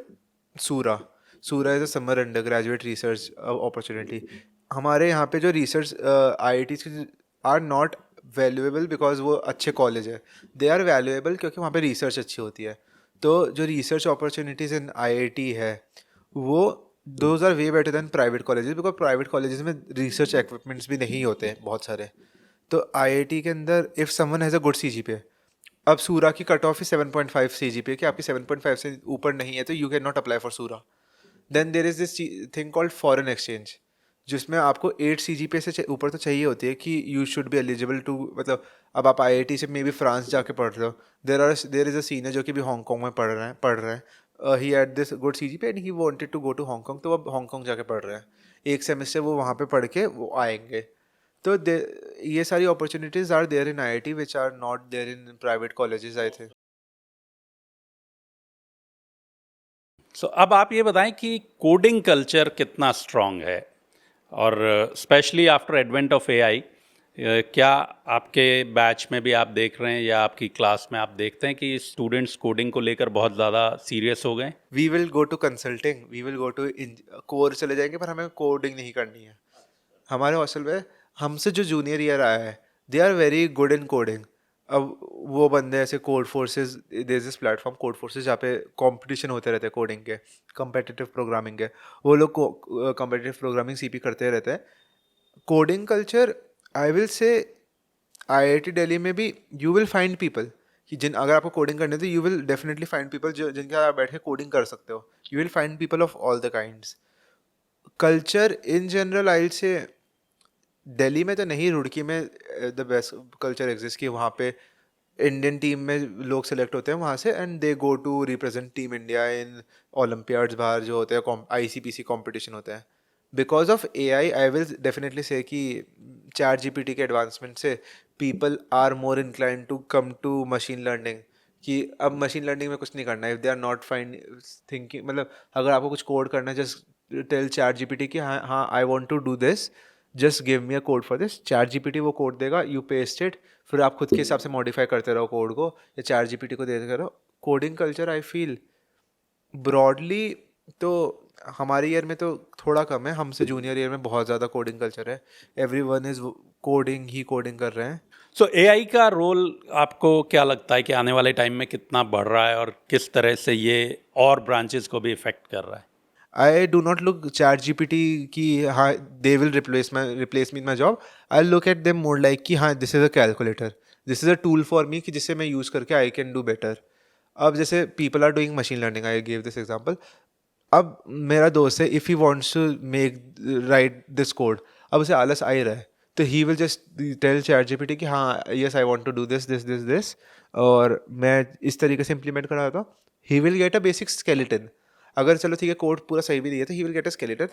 SURA. SURA is a summer undergraduate research opportunity. हमारे यहाँ पे जो research IIT are not valuable because वो अच्छे कॉलेज है, दे आर वैल्यूएबल क्योंकि वहाँ पे रिसर्च अच्छी होती है। तो जो रिसर्च अपॉर्चुनिटीज़ इन आईआईटी है वो those are way better than private colleges, because private colleges में रिसर्च इक्विपमेंट्स भी नहीं होते हैं बहुत सारे। तो आईआईटी के अंदर if someone has a good CGPA, अब सूरा की कट ऑफ ही 7.5 सीजीपीए कि आपकी 7.5 से ऊपर नहीं है तो you can not apply for SURA. Then there is this thing called foreign exchange, जिसमें आपको 8 सीजीपीए से ऊपर तो चाहिए होती है कि you should be eligible to, मतलब अब आप आईआईटी से मे बी फ्रांस जाके पढ़ रहे हो, देर इज अ सीनियर जो कि भी हांगकॉन्ग में पढ़ रहे हैं, he had this good CGPA and he wanted to go to Hong Kong, तो अब हांगकॉन्ग जाके पढ़ रहे हैं, एक सेमेस्टर वो वहाँ पे पढ़ के वो आएंगे। तो ये सारी opportunities are there in IIT which are not there in private colleges I think. So अब आप ये बताएं कि कोडिंग कल्चर कितना स्ट्रांग है, और specially after advent of AI, क्या आपके बैच में भी आप देख रहे हैं या आपकी क्लास में आप देखते हैं कि स्टूडेंट्स कोडिंग को लेकर बहुत ज़्यादा सीरियस हो गए? We will go to consulting, we will go to core चले जाएंगे, पर हमें कोडिंग नहीं करनी है। हमारे हॉस्टल में हमसे जो जूनियर ईयर आया है they are very good in coding. अब वो बंदे ऐसे Codeforces, there is this platform Codeforces जहाँ पे कंपटीशन होते रहते हैं कोडिंग के, कम्पिटिटिव प्रोग्रामिंग के, वो लोग कम्पिटिटिव प्रोग्रामिंग सीपी करते रहते हैं। कोडिंग कल्चर आई विल से आईआईटी दिल्ली में भी यू विल फाइंड पीपल कि जिन अगर आपको कोडिंग करनी है तो you will definitely find people जो जिनके साथ आप बैठ के कोडिंग कर सकते हो। You will find people of all the kinds. Culture in general I will से दिल्ली में तो नहीं, रुड़की में द बेस्ट कल्चर एग्जिस्ट कि वहाँ पे इंडियन टीम में लोग सेलेक्ट होते हैं वहाँ से and they go to represent team India in olympiads बाहर जो होते हैं आईसीपीसी कंपटीशन होते हैं। Because of AI I will definitely say कि चैट जीपीटी के एडवांसमेंट से people are more incline to come to machine learning, कि अब मशीन लर्निंग में कुछ नहीं करना है, if they are not find thinking, मतलब अगर आपको कुछ कोड करना है जस्ट टेल चैट जीपीटी कि हाँ हाँ I want to do this, just give me a code for this, ChatGPT वो कोड देगा, यू पेस्ट इट, फिर आप खुद के हिसाब से मॉडिफाई करते रहो कोड को या चैट जीपीटी को देते रहो। Coding culture I feel broadly तो हमारे ईयर में तो थोड़ा कम है, हमसे जूनियर ईयर में बहुत ज़्यादा कोडिंग कल्चर है, एवरी वन इज़ कोडिंग कर रहे हैं। सो एआई का रोल आपको क्या लगता है कि आने वाले टाइम में कितना बढ़ रहा है और किस तरह से ये और ब्रांचेस को भी इफेक्ट कर रहा है? I do not look chat GPT कि हाँ they will replace me in my job. I look at them more like कि हाँ this is a calculator, this is a tool for me कि जिससे मैं यूज़ करके आई कैन डू बेटर। अब जैसे people are doing machine learning, I give this example. अब मेरा दोस्त है, if he wants to make write this code, अब उसे आलस आ ही रहा है, तो he will just tell ChatGPT कि हाँ yes I want to do this this this this, और मैं इस तरीके से इम्प्लीमेंट कर रहा था. He will get a basic skeleton. अगर चलो ठीक है कोड पूरा सही भी दिया तो he will get a skeleton,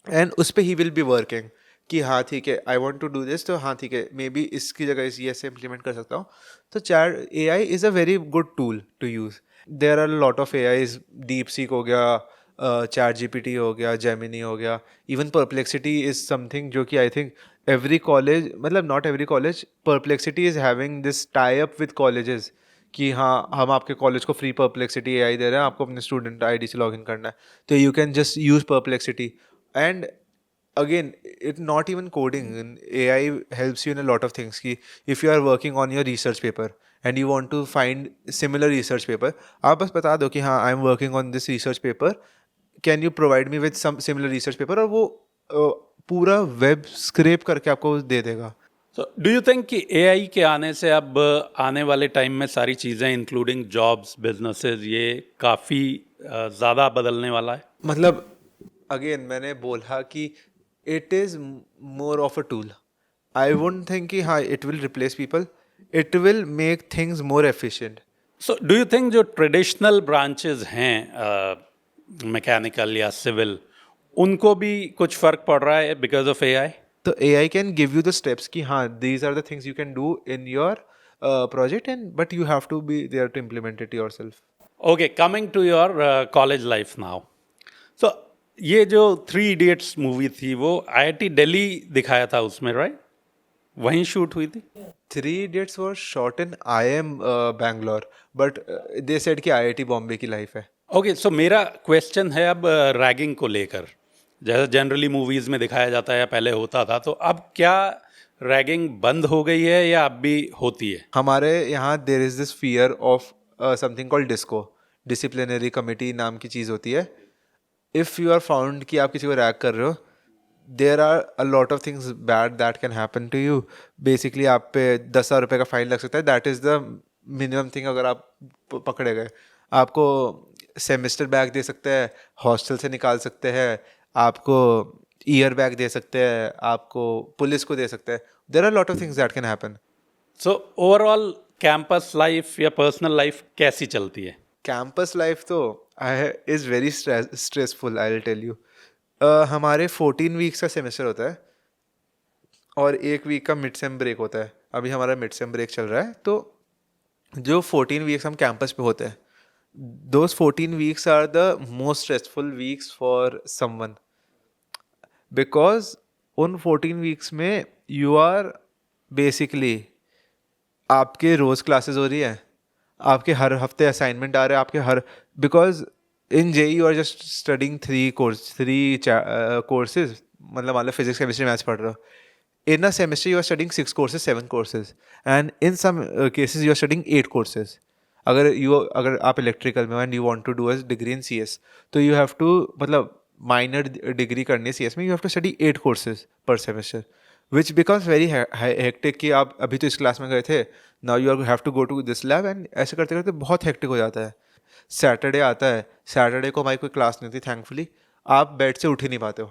and उस पर ही विल बी वर्किंग कि हाँ ठीक है I want to do this, तो हाँ ठीक है मे बी इसकी जगह इस ये ऐसे इम्प्लीमेंट कर सकता हूँ. तो chat AI is a very good tool to use. There are lot of AIs, DeepSeek हो गया, चैट जीपीटी हो गया, जेमिनी हो गया, इवन परप्लेक्सिटी इज़ समथिंग जो कि आई थिंक एवरी कॉलेज, मतलब not every college, perplexity is having this tie up with colleges कि हाँ हम आपके कॉलेज को फ्री परप्लेक्सिटी ए आई दे रहे हैं, आपको अपने स्टूडेंट आईडी से लॉगिन करना है, तो you can just use perplexity. And again, it not even coding, AI helps you in a lot of things. Ki if you are working on your research paper and you want to find similar research paper, आप बस बता दो कि हाँ I am working on this research paper, can you provide me with some similar research paper, और वो पूरा web scrap करके आपको दे देगा. So, do you think कि AI के आने से अब आने वाले टाइम में सारी चीज़ें इंक्लूडिंग जॉब्स, बिजनेसेस, ये काफ़ी ज़्यादा बदलने वाला है? मतलब अगेन मैंने बोला कि it is more of a tool. I wouldn't think कि हाँ it will replace people, it will make things more efficient. So do you think जो ट्रेडिशनल ब्रांचेस हैं मैकेनिकल या सिविल, उनको भी कुछ फ़र्क पड़ रहा है बिकॉज ऑफ AI? तो A I can give you the steps कि हाँ these are the things you can do in your project, and but you have to be there to implement it yourself. Okay, coming to your college life now. So ये जो three idiots movie थी वो IIT Delhi दिखाया था उसमें, right? वहीं shoot हुई थी? Three idiots were shot in I am Bangalore, but they said कि आई आई टी बॉम्बे की लाइफ है. ओके, सो मेरा क्वेश्चन है अब रैगिंग को लेकर. जैसे जनरली मूवीज़ में दिखाया जाता है या पहले होता था, तो अब क्या रैगिंग बंद हो गई है या अब भी होती है? हमारे यहाँ देर is this fear of something called disco, disciplinary committee नाम की चीज़ होती है. इफ़ यू आर फाउंड कि आप किसी को रैग कर रहे हो, there are a lot of things bad that can happen to you. Basically आप पे 10,000 रुपये का फाइन लग सकता है. That is the minimum thing. अगर आप पकड़े गए, आपको सेमेस्टर बैग दे सकते हैं, हॉस्टल से निकाल सकते हैं, आपको ईयर बैग दे सकते हैं, आपको पुलिस को दे सकते हैं. There are lot of things that can happen. So overall campus life या पर्सनल लाइफ कैसी चलती है? कैंपस लाइफ तो is very stressful, I will tell you. हमारे 14 वीक्स का सेमेस्टर होता है और एक वीक का मिड सेम ब्रेक होता है. अभी हमारा मिड सेम ब्रेक चल रहा है. तो जो 14 वीक्स हम कैंपस पे होते हैं, those 14 weeks are the most stressful weeks for someone, because उन 14 वीक्स में यू आर बेसिकली, आपके रोज़ क्लासेस हो रही है, आपके हर हफ्ते असाइनमेंट आ रहे हैं, आपके हर, because in JEE you are just studying three courses, मतलब मान लो फिजिक्स केमिस्ट्री मैथ्स पढ़ रहे हो. In a semester you are studying 6 courses 7 courses, and in some cases you are studying 8 courses. अगर आप इलेक्ट्रिकल में and you want to do a degree in CS, तो यू हैव टू, मतलब minor degree करनी है CS में, you have to study 8 courses पर semester, which becomes very hectic. कि आप अभी तो इस क्लास में गए थे, now you have to go to this lab, and ऐसे करते करते बहुत हेक्टिक हो जाता है. सैटरडे आता है, सैटरडे को हमारी कोई क्लास नहीं होती थैंकफुली. आप बेड से उठ ही नहीं पाते हो,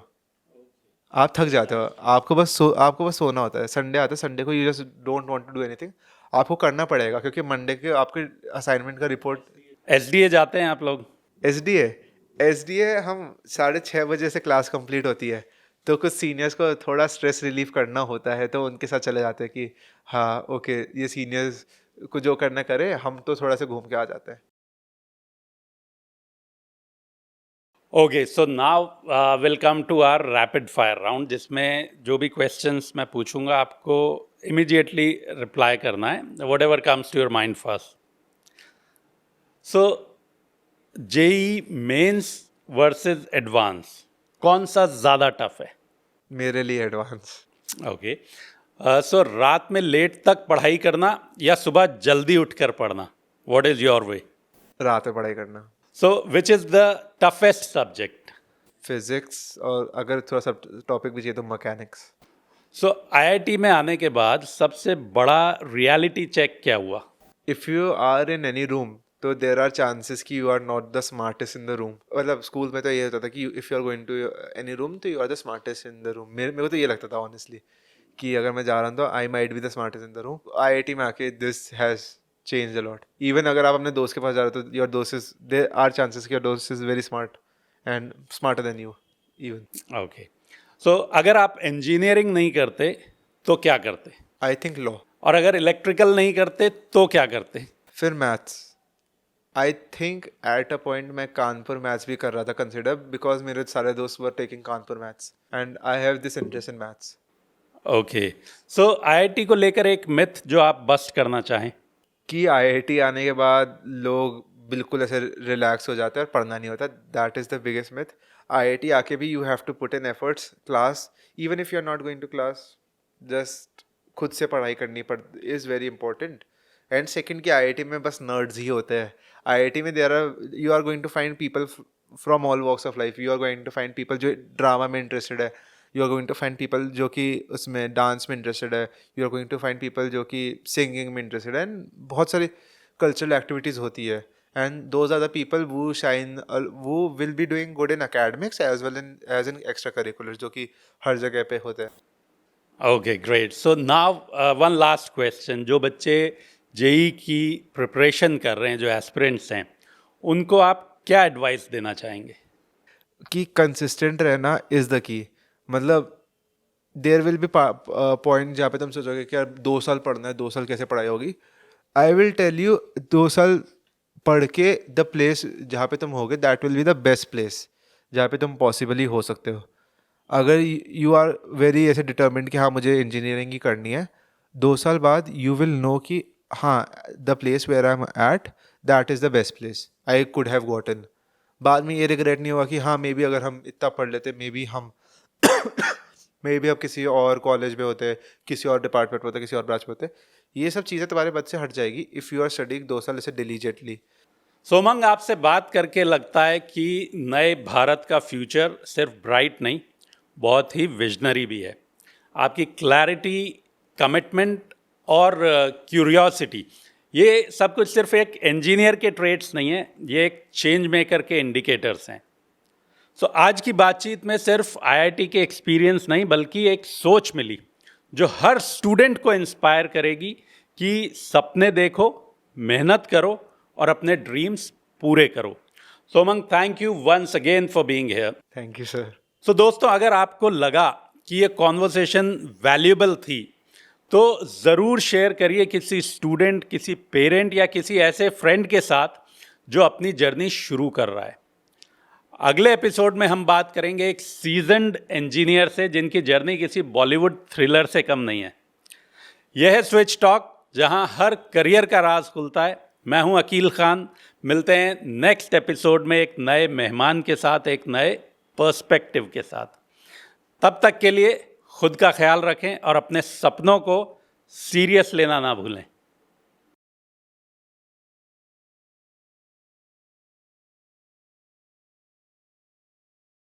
आप थक जाते हो, आपको बस सोना होता है. संडे आता है, संडे को you just don't want to do anything. आपको करना पड़ेगा क्योंकि मंडे के आपके असाइनमेंट का रिपोर्ट. SDA जाते हैं आप लोग? एस डी ए हम 6:30 बजे से क्लास कंप्लीट होती है, तो कुछ सीनियर्स को थोड़ा स्ट्रेस रिलीफ करना होता है, तो उनके साथ चले जाते हैं कि हाँ ओके ये सीनियर्स को जो करना करे, हम तो थोड़ा सा घूम के आ जाते हैं. Okay, so now will come to our rapid fire round, जिसमें जो भी क्वेश्चंस मैं पूछूंगा आपको इमीडिएटली रिप्लाई करना है, whatever comes to your mind first. So JEE mains versus advance, कौन सा ज़्यादा टफ है? मेरे लिए एडवांस. ओके, सो रात में लेट तक पढ़ाई करना या सुबह जल्दी उठकर पढ़ना, व्हाट इज़ योर वे? रात में पढ़ाई करना. So which is the toughest subject? Physics, और अगर थोड़ा सा टॉपिक भी चाहिए तो मैकेनिक्स. सो IIT में आने के बाद सबसे बड़ा रियलिटी चेक क्या हुआ? If you are in any room, तो देर आर चांसेस कि you are not the smartest in the room. मतलब स्कूल में तो ये होता था कि if you are going to any room तो you are the smartest in the room. मेरे को तो ये लगता था ऑनेस्टली कि अगर मैं जा रहा हूँ तो I might be the smartest in the room. IIT में आके this has change a lot. Even अगर आप अपने दोस्त के पास जा रहे हो तो योर दोस्त इज, देयर आर चांसेस कि योर दोस्त is very smart and smarter than you even. Okay, so अगर आप इंजीनियरिंग नहीं करते तो क्या करते? आई थिंक लॉ, और अगर इलेक्ट्रिकल नहीं करते तो क्या करते? फिर maths. I think at a point मैं कानपुर मैथ्स भी कर रहा था कंसिडर, बिकॉज मेरे सारे दोस्त were taking Kanpur maths and I have this interest in maths. Okay, so IIT को लेकर एक मिथ जो आप बस्ट करना चाहें। कि आईआईटी आने के बाद लोग बिल्कुल ऐसे रिलैक्स हो जाते हैं और पढ़ना नहीं होता, that is the biggest myth. IIT आके भी you have to put in efforts, class even if you are not going to class, just खुद से पढ़ाई करनी पड़ is very important. And second कि आईआईटी में बस नर्ड्स ही होते हैं। आईआईटी में there are, you are going to find people from all walks of life. You are going to find people जो ड्रामा में इंटरेस्टेड है, you are going to find people जो कि उसमें डांस में इंटरेस्टेड है, you are going to find people जो कि सिंगिंग में इंटरेस्टेड है, एंड बहुत सारी कल्चरल एक्टिविटीज़ होती है। And those are the people वो शाइन, वो will be doing good in academics as well as in extra curricular, जो कि हर जगह पे होते हैं। Okay, great. So now one last question, जो बच्चे जेई की प्रिपरेशन कर रहे हैं, जो एस्पिरेंट्स हैं, उनको आप क्या एडवाइस देना चाहेंगे? कि कंसिस्टेंट रहना इज़ द की। मतलब देयर विल बी पॉइंट जहाँ पे तुम सोचोगे कि यार 2 साल पढ़ना है, 2 साल कैसे पढ़ाई होगी। आई विल टेल यू 2 साल पढ़ के द प्लेस जहाँ पे तुम होगे that will be the best place जहाँ पे तुम पॉसिबली हो सकते हो। अगर यू आर वेरी ऐसे डिटर्मिन्ड कि हाँ मुझे इंजीनियरिंग ही करनी है, 2 साल बाद यू विल नो कि हाँ the place where I am at that is the best place I could have gotten. बाद में ये रिग्रेट नहीं हुआ कि हाँ मे बी अगर हम इतना पढ़ लेते, मे बी हम मे बी अब किसी और कॉलेज में होते, किसी और डिपार्टमेंट में होते, किसी और ब्रांच में होते। ये सब चीज़ें तुम्हारे बद से हट जाएगी इफ़ यू आर स्टडीइंग 2 साल ऐसे डिलीजेंटली। सोमंग, आपसे बात करके लगता है कि नए भारत का फ्यूचर सिर्फ ब्राइट नहीं, बहुत ही विजनरी भी है। आपकी क्लैरिटी, कमिटमेंट और क्यूरियोसिटी, ये सब कुछ सिर्फ एक इंजीनियर के ट्रेट्स नहीं है, ये एक चेंज मेकर के इंडिकेटर्स हैं। सो आज की बातचीत में सिर्फ आईआईटी के एक्सपीरियंस नहीं, बल्कि एक सोच मिली जो हर स्टूडेंट को इंस्पायर करेगी कि सपने देखो, मेहनत करो और अपने ड्रीम्स पूरे करो। Somang, thank you once again for being here. Thank you sir. So दोस्तों, अगर आपको लगा कि ये कॉन्वर्सेशन वैल्यूएबल थी तो ज़रूर शेयर करिए किसी स्टूडेंट, किसी पेरेंट या किसी ऐसे फ्रेंड के साथ जो अपनी जर्नी शुरू कर रहा है। अगले एपिसोड में हम बात करेंगे एक सीजन्ड इंजीनियर से जिनकी जर्नी किसी बॉलीवुड थ्रिलर से कम नहीं है। यह है स्विच टॉक, जहां हर करियर का राज खुलता है। मैं हूं अकील खान। मिलते हैं नेक्स्ट एपिसोड में एक नए मेहमान के साथ, एक नए पर्सपेक्टिव के साथ। तब तक के लिए खुद का ख्याल रखें और अपने सपनों को सीरियस लेना ना भूलें।